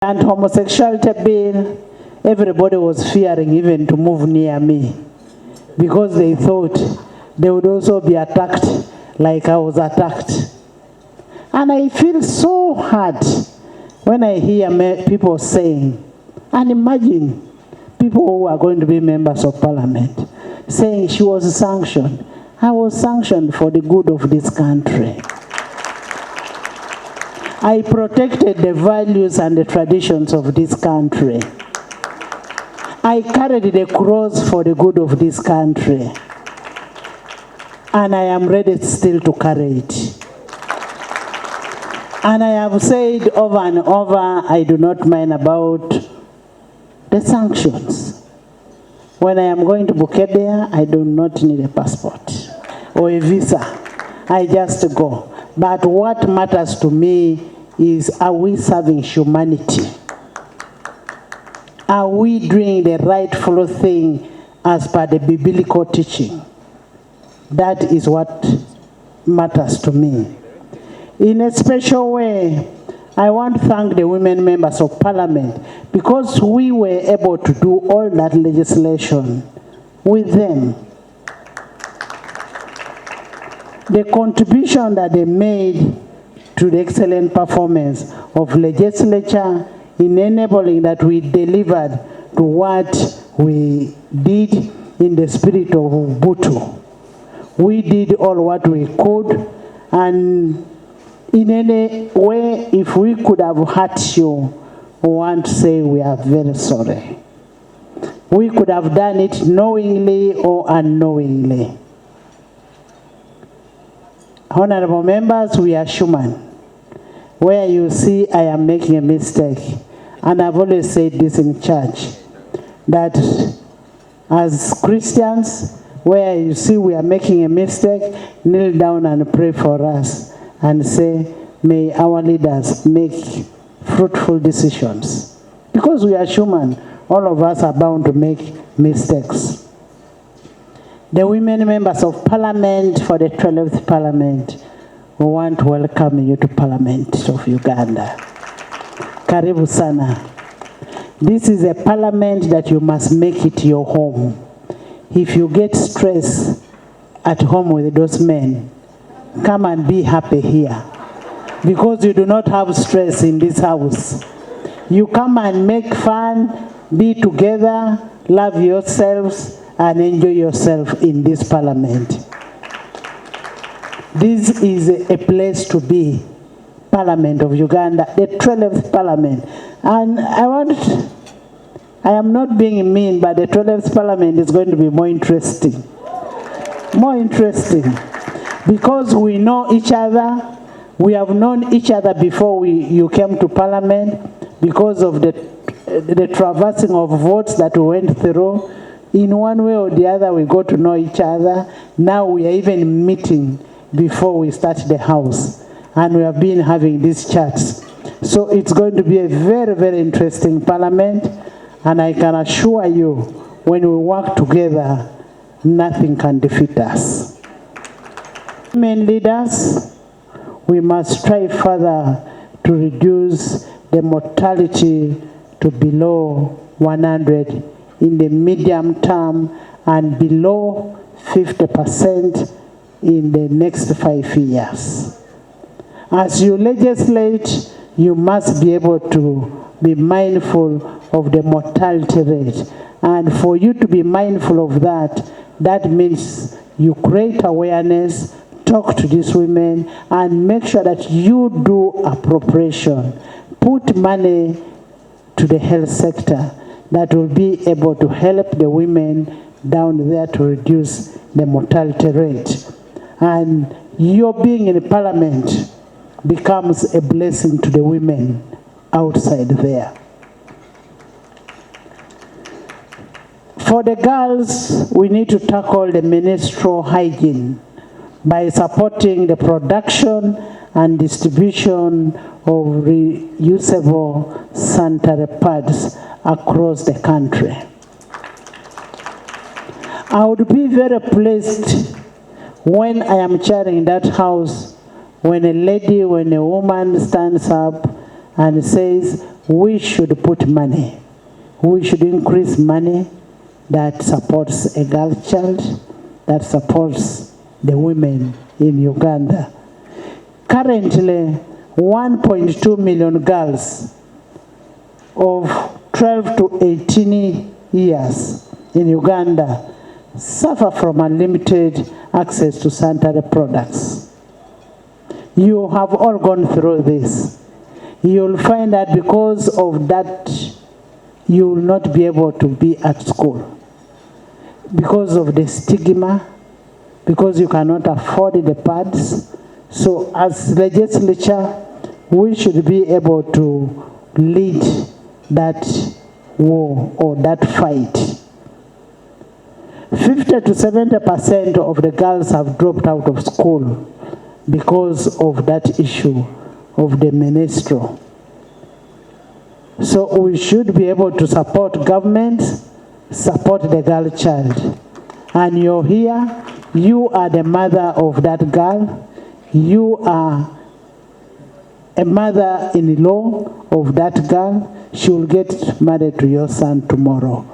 And homosexuality bill, everybody was fearing even to move near me because they thought they would also be attacked like I was attacked. And I feel so hard when I hear people saying, and imagine people who are going to be members of parliament saying she was sanctioned. I was sanctioned for the good of this country. I protected the values and the traditions of this country. I carried the cross for the good of this country. And I am ready still to carry it. And I have said over and over, I do not mind about the sanctions. When I am going to Bukedea, I do not need a passport or a visa. I just go. But what matters to me is, are we serving humanity? Are we doing the rightful thing as per the biblical teaching? That is what matters to me. In a special way, I want to thank the women members of parliament because we were able to do all that legislation with them. The contribution that they made to the excellent performance of legislature in enabling that we delivered to what we did in the spirit of Ubuntu. We did all what we could, and in any way, if we could have hurt you, we want to say we are very sorry. We could have done it knowingly or unknowingly. Honorable members, we are human. Where you see I am making a mistake, and I've always said this in church, that as Christians, where you see we are making a mistake, kneel down and pray for us and say, may our leaders make fruitful decisions. Because we are human, all of us are bound to make mistakes. The women members of parliament for the 12th parliament, we want to welcome you to Parliament of Uganda. Karibu sana. This is a parliament that you must make it your home. If you get stress at home with those men, come and be happy here. Because you do not have stress in this house. You come and make fun, be together, love yourselves, and enjoy yourself in this parliament. This is a place to be, Parliament of Uganda, the 12th parliament. And I am not being mean, but the 12th parliament is going to be more interesting. More interesting. Because we know each other. We have known each other before you came to parliament because of the traversing of votes that we went through. In one way or the other, we got to know each other. Now we are even meeting before we start the house. And we have been having these chats. So it's going to be a very, very interesting parliament. And I can assure you, when we work together, nothing can defeat us. Women leaders, we must strive further to reduce the mortality to below 100 in the medium term and below 50% in the next 5 years. As you legislate, you must be able to be mindful of the mortality rate. And for you to be mindful of that, that means you create awareness, talk to these women, and make sure that you do appropriation. Put money to the health sector that will be able to help the women down there to reduce the mortality rate. And your being in the parliament becomes a blessing to the women outside there. For the girls, we need to tackle the menstrual hygiene by supporting the production and distribution of reusable sanitary pads across the country. I would be very pleased when I am chairing that house, when a woman stands up and says we should put money. We should increase money that supports a girl child, that supports the women in Uganda. Currently, 1.2 million girls of 12 to 18 years in Uganda suffer from unlimited access to sanitary products. You have all gone through this. You'll find that because of that, you will not be able to be at school. Because of the stigma, because you cannot afford the pads. So as legislature, we should be able to lead that war or that fight. 50 to 70% of the girls have dropped out of school because of that issue of the menstrual. So we should be able to support government, support the girl child. And you're here, you are the mother of that girl, you are a mother-in-law of that girl. She will get married to your son tomorrow.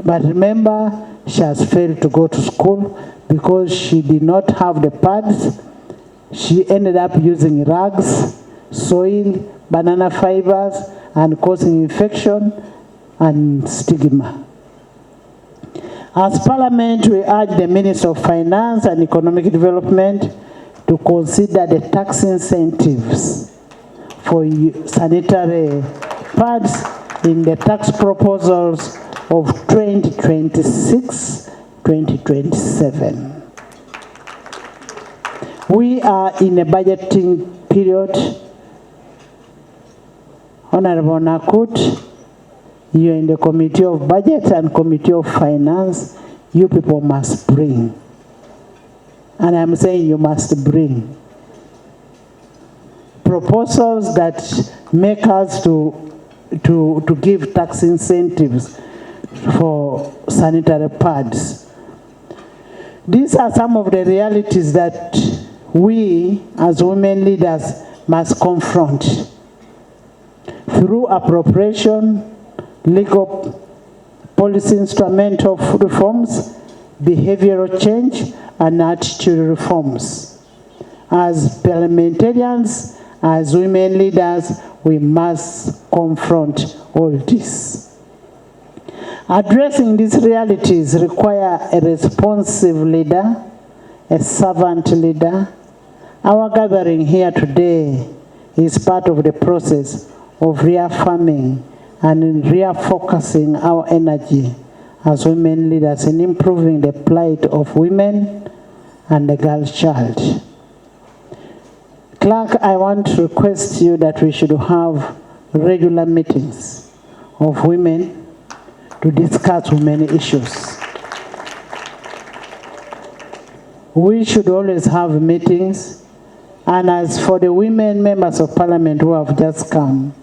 But remember, she has failed to go to school because she did not have the pads. She ended up using rags, soil, banana fibers, and causing infection and stigma. As Parliament, we urge the Minister of Finance and Economic Development to consider the tax incentives for sanitary pads in the tax proposals of 2026-2027. We are in a budgeting period. Honorable Nakut, you're in the Committee of Budget and Committee of Finance. You people must bring. And I'm saying you must bring proposals that make us to give tax incentives for sanitary pads. These are some of the realities that we as women leaders must confront through appropriation, legal policy instrumental reforms, behavioral change, and attitude reforms. As parliamentarians, as women leaders, we must confront all this. Addressing these realities require a responsive leader, a servant leader. Our gathering here today is part of the process of reaffirming and refocusing our energy as women leaders in improving the plight of women and the girl child. Clerk, I want to request you that we should have regular meetings of women to discuss women issues. We should always have meetings, and as for the women members of Parliament who have just come,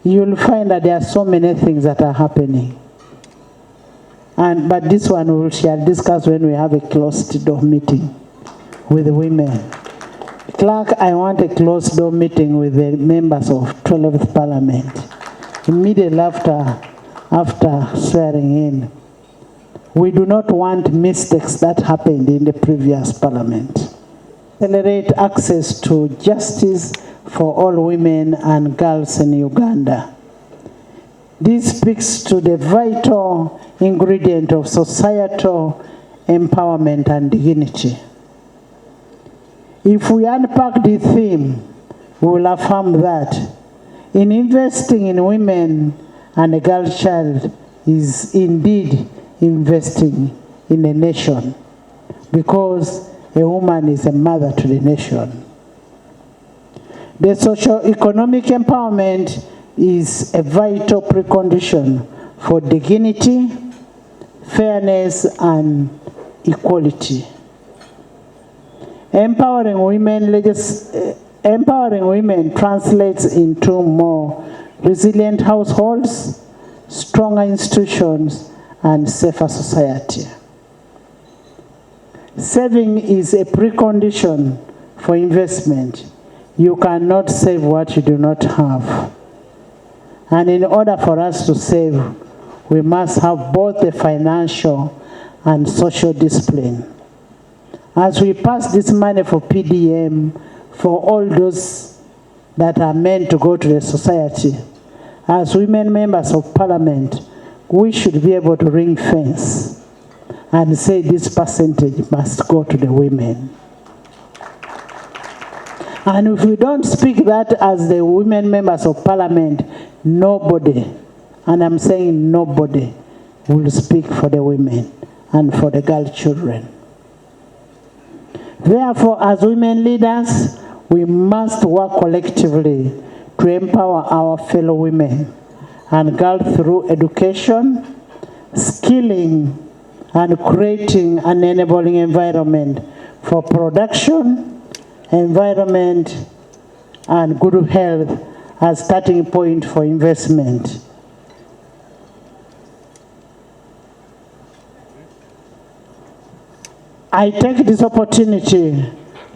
you'll find that there are so many things that are happening. But this one we shall discuss when we have a closed door meeting with the women. Clerk, I want a closed door meeting with the members of 12th Parliament. Immediately after swearing in. We do not want mistakes that happened in the previous Parliament. Accelerate access to justice for all women and girls in Uganda. This speaks to the vital ingredient of societal empowerment and dignity. If we unpack the theme, we will affirm that in investing in women and a girl child is indeed investing in a nation, because a woman is a mother to the nation. The socio-economic empowerment is a vital precondition for dignity, fairness, and equality. Empowering women translates into more resilient households, stronger institutions, and safer society. Saving is a precondition for investment. You cannot save what you do not have. And in order for us to save, we must have both the financial and social discipline. As we pass this money for PDM, for all those that are meant to go to the society, as women members of parliament, we should be able to ring fence and say this percentage must go to the women. And if we don't speak that as the women members of parliament, nobody, and I'm saying nobody, will speak for the women and for the girl children. Therefore, as women leaders, we must work collectively to empower our fellow women and girls through education, skilling, and creating an enabling environment for production, environment, and good health as starting point for investment. I take this opportunity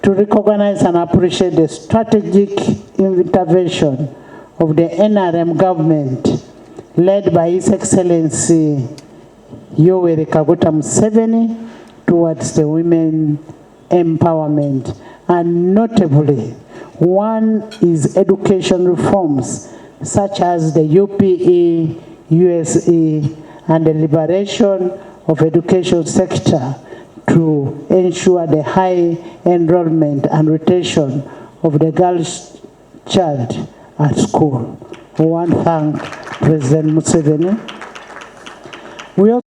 to recognize and appreciate the strategic intervention of the NRM government led by His Excellency Yoweri Kaguta Museveni towards the women empowerment. And notably, one is education reforms such as the UPE, USE, and the liberation of education sector to ensure the high enrollment and retention of the girl's child at school. I want to thank President Museveni. We also